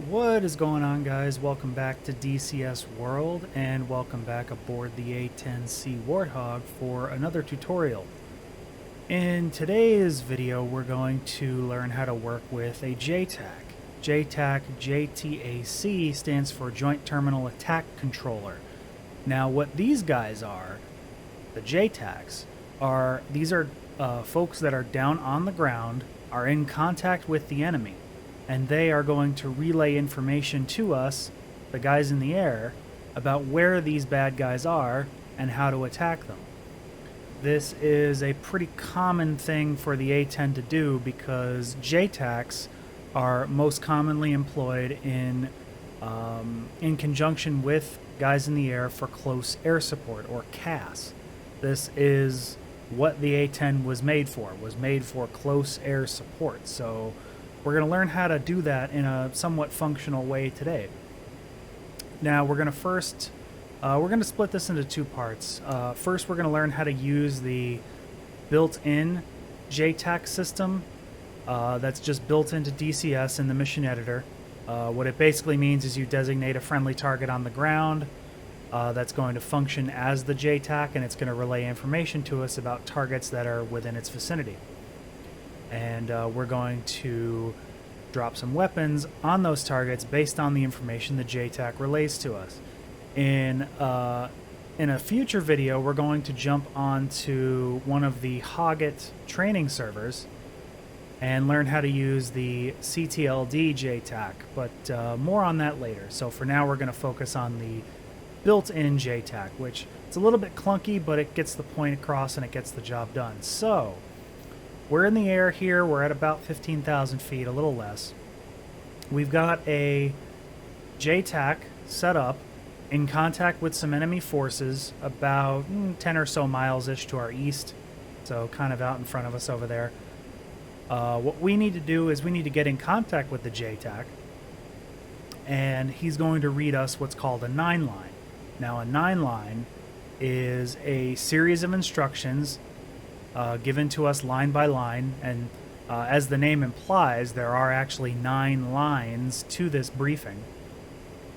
What is going on, guys? Welcome back to DCS World and welcome back aboard the A-10C Warthog for another tutorial. In today's video we're going to learn how to work with a JTAC. JTAC, JTAC stands for Joint Terminal Attack Controller. Now what these guys are, the JTACs, these are folks that are down on the ground, are in contact with the enemy, and they are going to relay information to us, the guys in the air, about where these bad guys are and how to attack them. This is a pretty common thing for the A-10 to do because JTACs are most commonly employed in conjunction with guys in the air for close air support, or CAS. This is what the A-10 was made for close air support. So we're going to learn how to do that in a somewhat functional way today. Now we're going to split this into two parts. First, we're going to learn how to use the built-in JTAC system that's just built into DCS in the mission editor. What it basically means is you designate a friendly target on the ground that's going to function as the JTAC, and it's going to relay information to us about targets that are within its vicinity. And we're going to drop some weapons on those targets based on the information the JTAC relays to us. In a future video, we're going to jump onto one of the Hoggett training servers and learn how to use the CTLD JTAC, but more on that later. So for now, we're going to focus on the built-in JTAC, which it's a little bit clunky, but it gets the point across and it gets the job done. So we're in the air here. We're at about 15,000 feet, a little less. We've got a JTAC set up in contact with some enemy forces about 10 or so miles-ish to our east, so kind of out in front of us over there. What we need to do is we need to get in contact with the JTAC, and he's going to read us what's called a 9-line. Now, a 9-line is a series of instructions given to us line by line, and as the name implies, there are actually 9 lines to this briefing,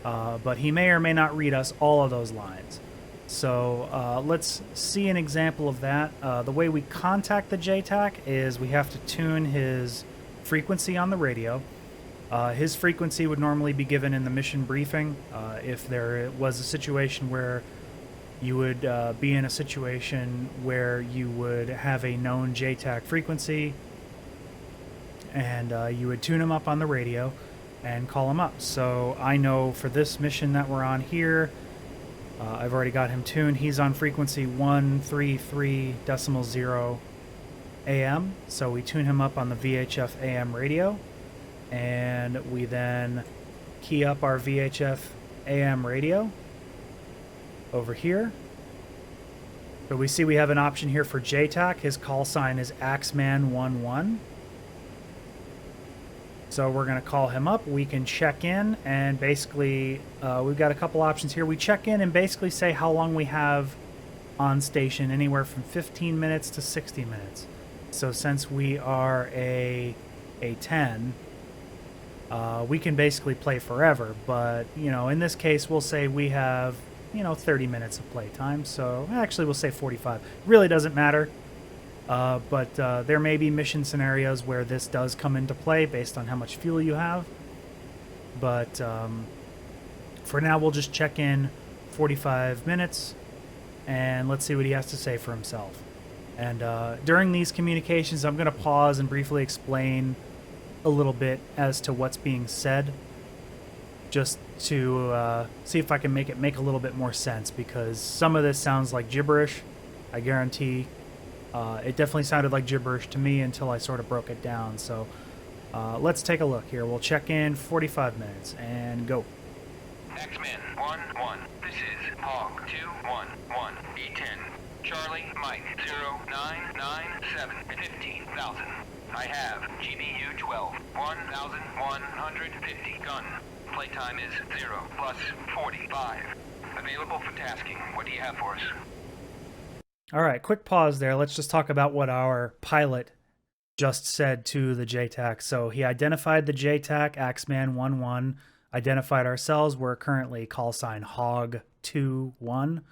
but he may or may not read us all of those lines. So let's see an example of that. The way we contact the JTAC is we have to tune his frequency on the radio. His frequency would normally be given in the mission briefing. If there was a situation where you would be in a situation where you would have a known JTAC frequency, and you would tune him up on the radio and call him up. So I know for this mission that we're on here, I've already got him tuned. He's on frequency 133.0 AM. So we tune him up on the VHF AM radio, and we then key up our VHF AM radio over here. So we see we have an option here for JTAC. His call sign is Axeman11. So we're going to call him up. We can check in, and basically we've got a couple options here. We check in and basically say how long we have on station, anywhere from 15 minutes to 60 minutes. So since we are a 10, we can basically play forever, but in this case we'll say we have 30 minutes of play time. So actually we'll say 45. Really doesn't matter. But there may be mission scenarios where this does come into play based on how much fuel you have. But for now, we'll just check in 45 minutes, and let's see what he has to say for himself. And during these communications, I'm going to pause and briefly explain a little bit as to what's being said, just to see if I can make it make a little bit more sense, because some of this sounds like gibberish, I guarantee. It definitely sounded like gibberish to me until I sort of broke it down. So let's take a look here. We'll check in 45 minutes and go. X-Men 1-1. This is Hog 2-1-1. E-10. Charlie Mike 0997 15,000. I have GBU 12 1,150 gun. Playtime is 0 plus 45. Available for tasking. What do you have for us? All right, quick pause there. Let's just talk about what our pilot just said to the JTAC. So he identified the JTAC, Axeman 11, identified ourselves. We're currently call sign Hog21.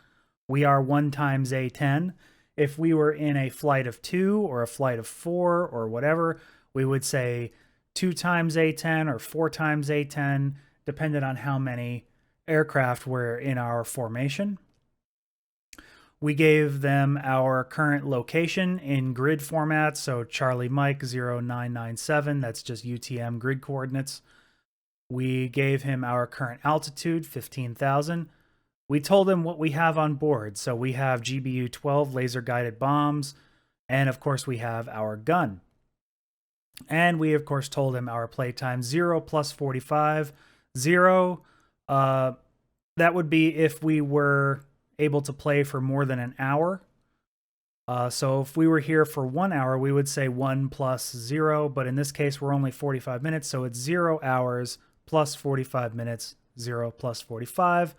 We are 1 times A10. If we were in a flight of 2 or a flight of 4 or whatever, we would say 2 times A10 or 4 times A10, depending on how many aircraft were in our formation. We gave them our current location in grid format, so Charlie Mike 0997, that's just UTM grid coordinates. We gave him our current altitude, 15,000. We told him what we have on board, so we have GBU-12 laser-guided bombs, and of course we have our gun. And we, of course, told him our playtime 0 plus 45. 0, that would be if we were able to play for more than an hour. So if we were here for 1 hour, we would say 1 plus 0, but in this case, we're only 45 minutes, so it's 0 hours plus 45 minutes, 0 plus 45.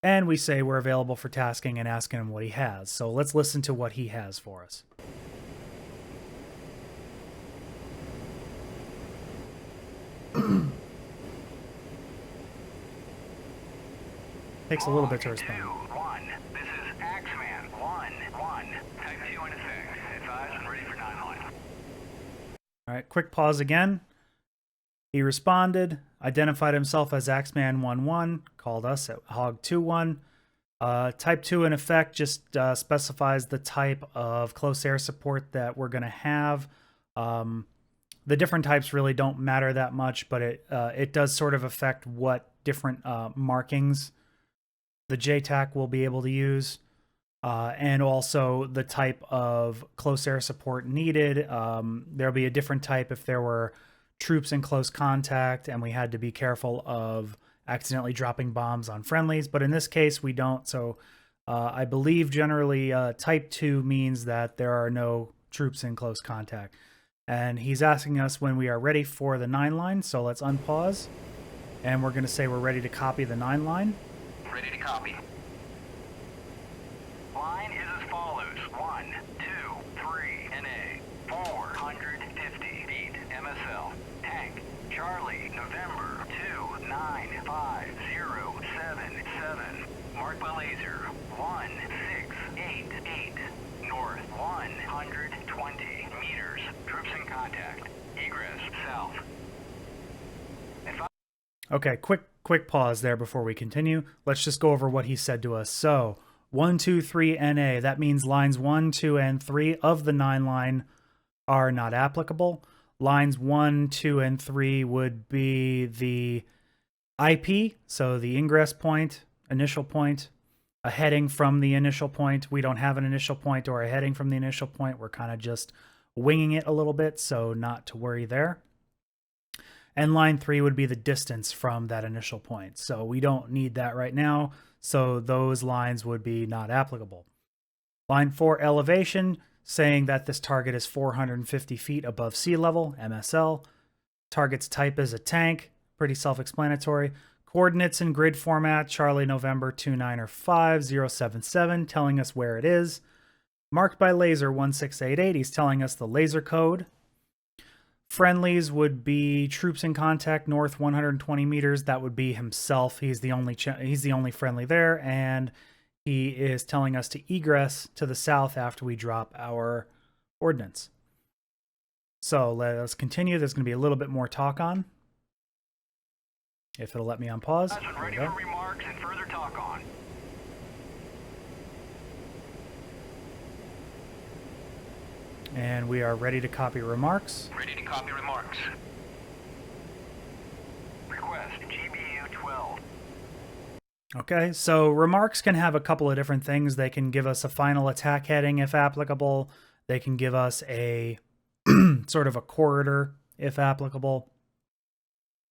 And we say we're available for tasking and asking him what he has. So let's listen to what he has for us. Takes a little bit to respond. 1. This is Axeman 1-1. Type 2 in effect. Advise and ready for 9 line. All right, quick pause again. He responded, identified himself as Axeman 1-1, called us at Hog 2-1. Type 2 in effect just specifies the type of close air support that we're going to have. The different types really don't matter that much, but it does sort of affect what different markings the JTAC will be able to use, and also the type of close air support needed. There'll be a different type if there were troops in close contact and we had to be careful of accidentally dropping bombs on friendlies, but in this case we don't. So I believe generally type 2 means that there are no troops in close contact. And he's asking us when we are ready for the 9 line, so let's unpause. And we're going to say we're ready to copy the 9 line. Ready to copy. Line is as follows. 1, 2, 3, NA, 450 feet, MSL. Tank, Charlie, November, 2950777. Marked by laser, 1688. North, 120 meters. Troops in contact. Egress, south. Okay, quick pause there before we continue. Let's just go over what he said to us. So 1, 2, 3, NA, that means lines 1, 2, and 3 of the 9 line are not applicable. Lines 1, 2, and 3 would be the IP, so the ingress point, initial point, a heading from the initial point. We don't have an initial point or a heading from the initial point. We're kind of just winging it a little bit, so not to worry there. And line 3 would be the distance from that initial point. So we don't need that right now, so those lines would be not applicable. Line 4, elevation, saying that this target is 450 feet above sea level, MSL. Target's type is a tank, pretty self-explanatory. Coordinates in grid format, Charlie November 295-077, telling us where it is. Marked by laser 1688, he's telling us the laser code. Friendlies would be troops in contact north 120 meters. That would be himself. He's the only friendly there, and he is telling us to egress to the south after we drop our ordnance. So let us continue. There's going to be a little bit more talk on, if it'll let me on pause. Ready for remarks and further talk on. And we are ready to copy remarks. Ready to copy remarks. Request GBU-12. Okay, so remarks can have a couple of different things. They can give us a final attack heading if applicable. They can give us a sort of a corridor if applicable.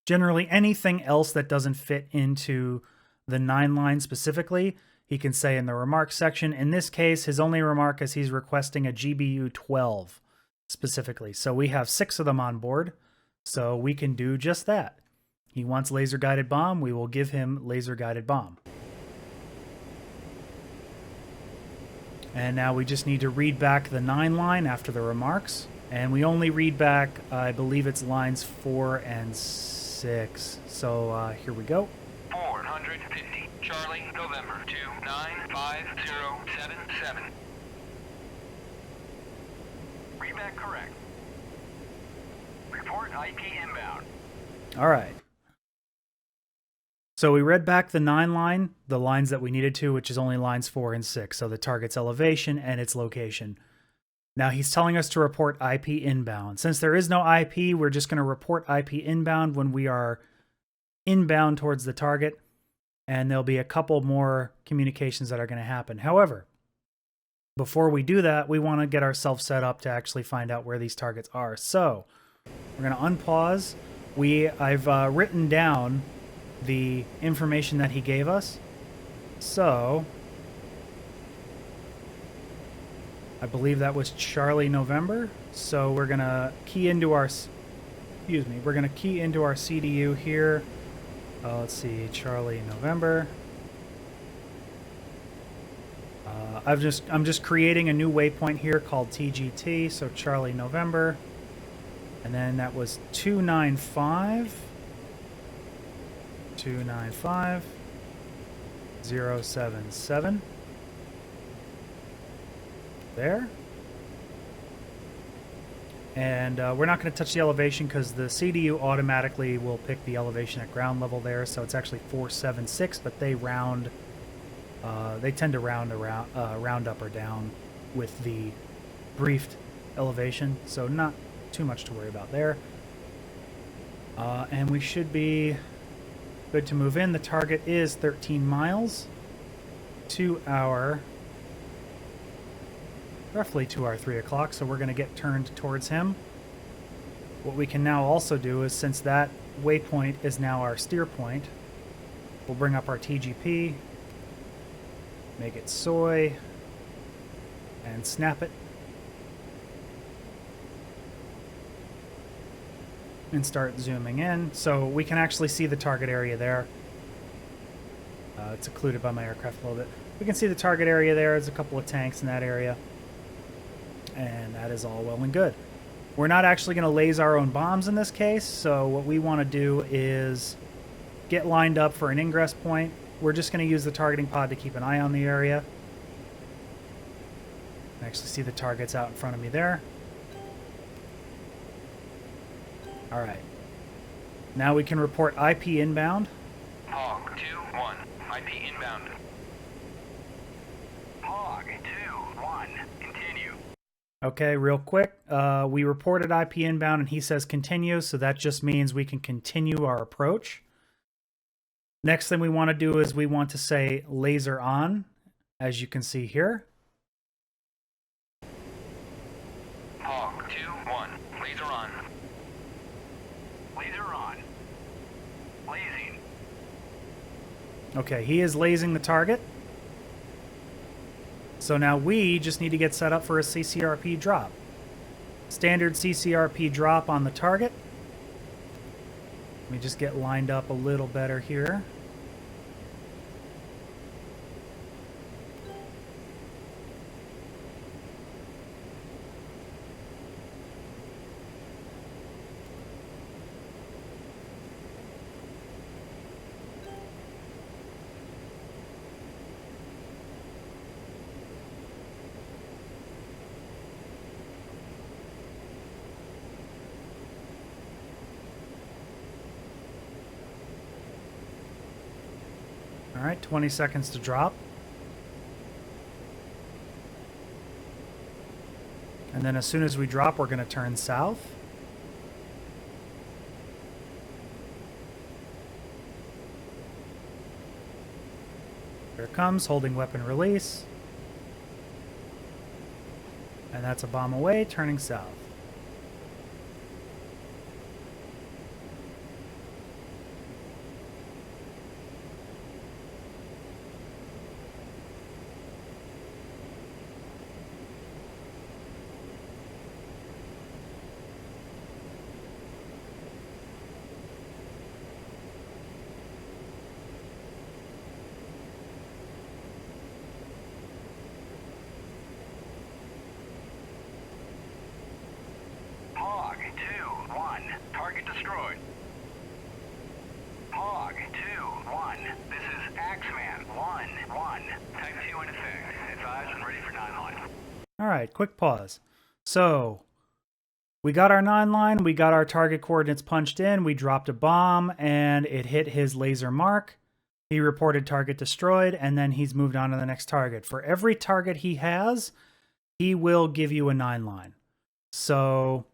Generally, anything else that doesn't fit into the 9 line specifically, he can say in the remarks section. In this case, his only remark is he's requesting a GBU-12 specifically. So we have 6 of them on board, so we can do just that. He wants laser-guided bomb, we will give him laser-guided bomb. And now we just need to read back the 9 line after the remarks. And we only read back, I believe it's lines 4 and 6. 6. So here we go. 450. Charlie, November 295077. Read back correct. Report IP inbound. All right. So we read back the 9 line, the lines that we needed to, which is only lines 4 and 6. So the target's elevation and its location. Now he's telling us to report IP inbound. Since there is no IP, we're just going to report IP inbound when we are inbound towards the target. And there'll be a couple more communications that are going to happen. However, before we do that, we want to get ourselves set up to actually find out where these targets are. So we're going to unpause. I've written down the information that he gave us. So I believe that was Charlie November. So we're going to key into our CDU here. Let's see, Charlie November. I'm just creating a new waypoint here called TGT. So Charlie November. And then that was 295 077 there. And we're not going to touch the elevation because the CDU automatically will pick the elevation at ground level there. So it's actually 476, but they round. They tend to round up or down with the briefed elevation, so not too much to worry about there. And we should be good to move in. The target is 13 miles to our, roughly to our 3 o'clock, so we're going to get turned towards him. What we can now also do is, since that waypoint is now our steer point, we'll bring up our TGP, make it soy, and snap it. And start zooming in. So we can actually see the target area there. It's occluded by my aircraft a little bit. We can see the target area there. There's a couple of tanks in that area. And that is all well and good. We're not actually going to laze our own bombs in this case. So what we want to do is get lined up for an ingress point. We're just going to use the targeting pod to keep an eye on the area. I can actually see the targets out in front of me there. All right. Now we can report IP inbound. Hog 2-1, IP inbound. Hog 2-1, continue. Okay, real quick. We reported IP inbound and he says continue, so that just means we can continue our approach. Next thing we want to do is we want to say laser on, as you can see here. Hog 2-1, laser on. Laser on. Lasing. Okay, he is lasing the target. So now we just need to get set up for a CCRP drop. Standard CCRP drop on the target. Let me just get lined up a little better here. All right, 20 seconds to drop. And then as soon as we drop, we're going to turn south. Here it comes, holding weapon release. And that's a bomb away, turning south. right, quick pause. So we got our 9 line, we got our target coordinates punched in, we dropped a bomb, and it hit his laser mark. He reported target destroyed, and then he's moved on to the next target. For every target he has, he will give you a 9 line. So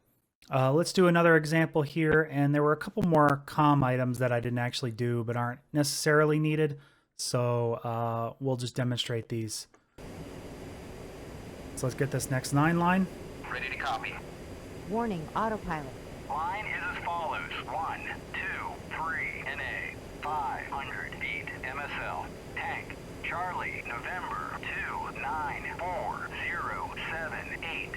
let's do another example here, and there were a couple more comm items that I didn't actually do but aren't necessarily needed. So we'll just demonstrate these. So let's get this next 9 line. Ready to copy. Warning, autopilot. Line is as follows. 1, 2, 3, NA. 500 feet. MSL. Tank. Charlie. November. 2, 9, 4, 0, 7, 8.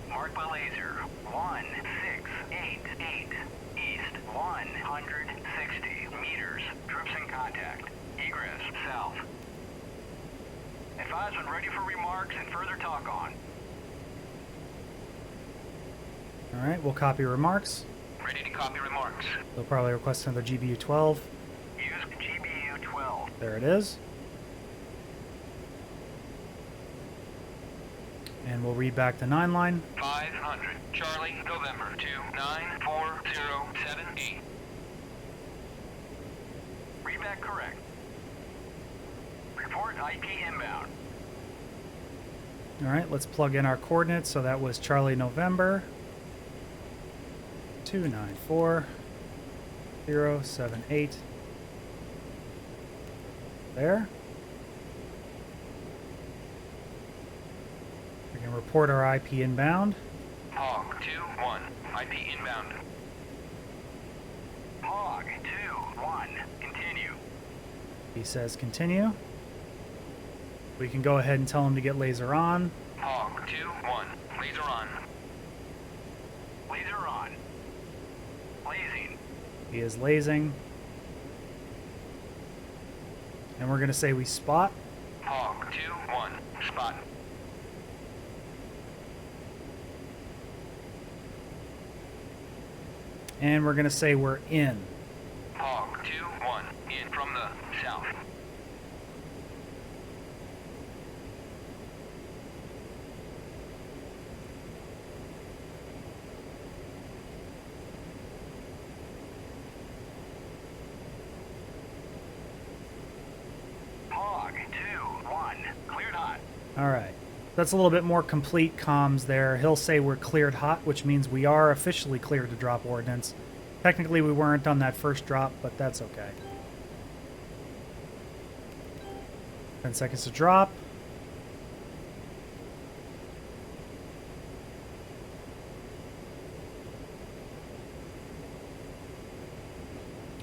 Marked by laser. 1, 6, 8, 8. East. 160 meters. Troops in contact. Egress. South. Advise when ready for remarks and further talk on. All right, we'll copy remarks. Ready to copy remarks. They'll probably request another GBU 12. Use GBU 12. There it is. And we'll read back the 9 line. 500. Charlie, November. 2, 9, 4, 0, 7, 8. Read back correct. Report IP inbound. All right, let's plug in our coordinates. So that was Charlie, November. 294 078. There. We can report our IP inbound. Hog 2, 1. IP inbound. Hog 2, 1. Continue. He says continue. We can go ahead and tell him to get laser on. Hog 2, 1. Laser on. Laser on. Lasing. He is lasing. And we're going to say we spot. Hog 2, 1. Spot. And we're going to say we're in. Hog 2, 1. In from the south. Hog 2, 1. Cleared hot. All right. That's a little bit more complete comms there. He'll say we're cleared hot, which means we are officially cleared to drop ordnance. Technically, we weren't on that first drop, but that's okay. 10 seconds to drop.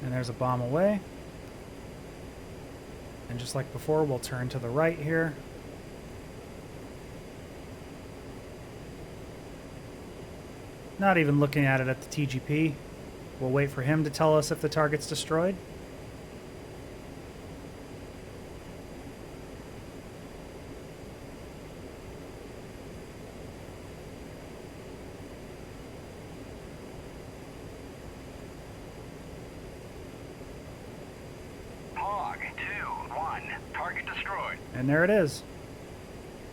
And there's a bomb away. And just like before, we'll turn to the right here. Not even looking at it at the TGP. We'll wait for him to tell us if the target's destroyed. Hog 2, 1. Target destroyed. And there it is.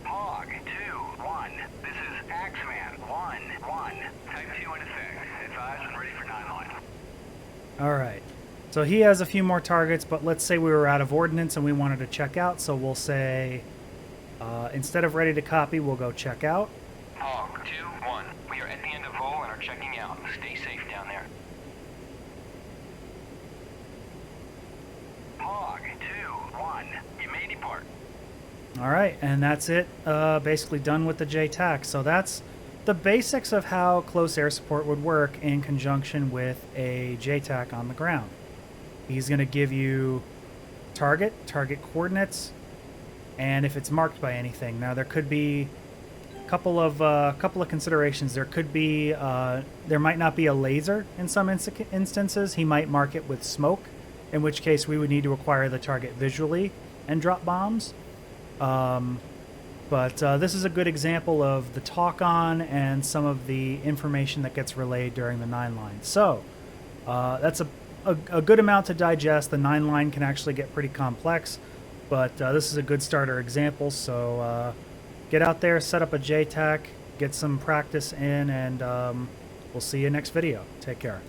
Hog 2, 1. This is Axeman 1, 1. Type 2 in effect. Advise when ready for 9 line. All right. So he has a few more targets, but let's say we were out of ordnance and we wanted to check out. So we'll say, instead of ready to copy, we'll go check out. Hog 2, 1. We are at the end of hole and are checking out. Stay safe down there. Hog 2, 1. You may depart. All right, and that's it. Basically done with the JTAC. So that's the basics of how close air support would work in conjunction with a JTAC on the ground. He's going to give you target coordinates, and if it's marked by anything. Now there could be a couple of considerations. There could be there might not be a laser in some instances. He might mark it with smoke, in which case we would need to acquire the target visually and drop bombs. But this is a good example of the talk on and some of the information that gets relayed during the 9 line. So that's a good amount to digest. The 9 line can actually get pretty complex, but this is a good starter example. So get out there, set up a JTAC, get some practice in, and we'll see you next video. Take care.